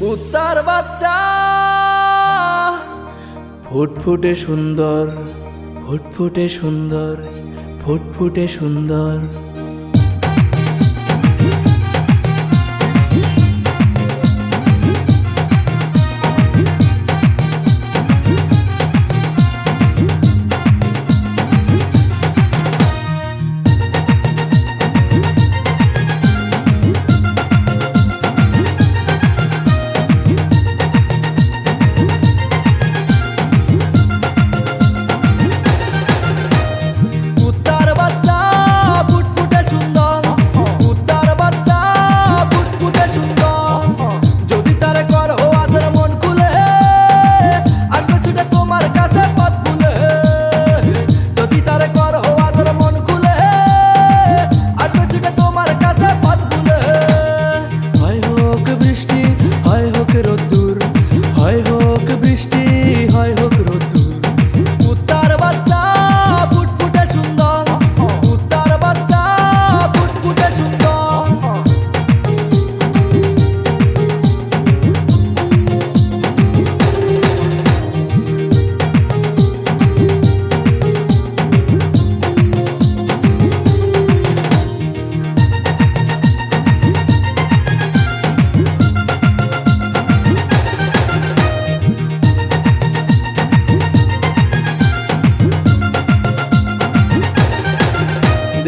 কুত্তার বাচ্চা ফুটফুটে সুন্দর, ফুটফুটে সুন্দর, ফুটফুটে সুন্দর।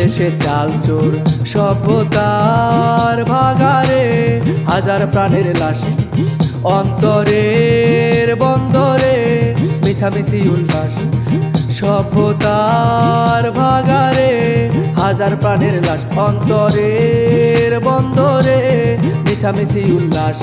দেশে চাল চোর সভ্যতার ভাগারে, হাজার প্রাণের লাশ অন্তরের বন্দরে, মিছামিছি উল্লাস। সভ্যতার ভাগারে, হাজার প্রাণের লাশ অন্তরের বন্দরে, মিছামিছি উল্লাস।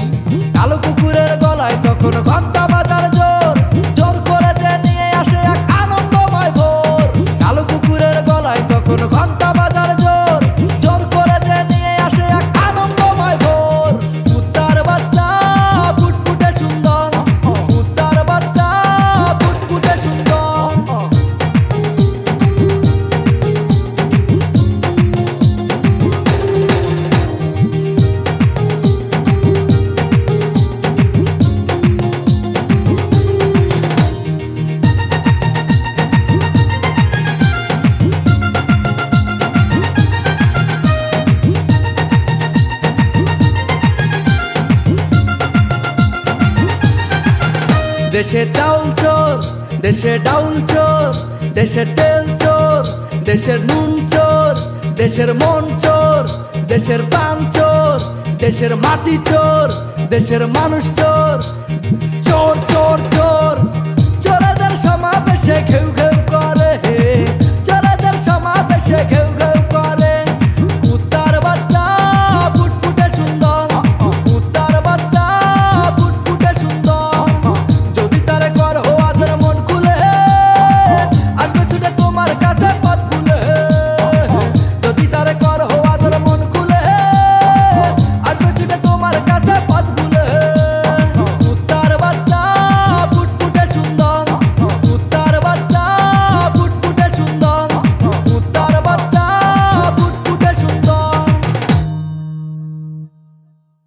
কালো কুকুরের গলায় তখন ঘন্টা বাজার জোর, জোর করে যে নিয়ে আসে এক আনন্দময় ভোর। কালো কুকুরের গলায় তখন ঘন্টা বাজার জোর, জোর করে যে নিয়ে আসে এক আনন্দময় ভোর। কুত্তার বাচ্চা ফুটফুটে সুন্দর, কুত্তার বাচ্চা ফুটফুটে সুন্দর। দেশে চাউল চোর, দেশে ডাউল চোর, দেশের তেল চোর, দেশের নুন চোর, দেশের মন চোর, দেশের প্রাণ চোর, দেশের মাটি চোর, দেশের মানুষ চোর। চোর চোর চোর, চোরেদের সমাবেশে ঘেউ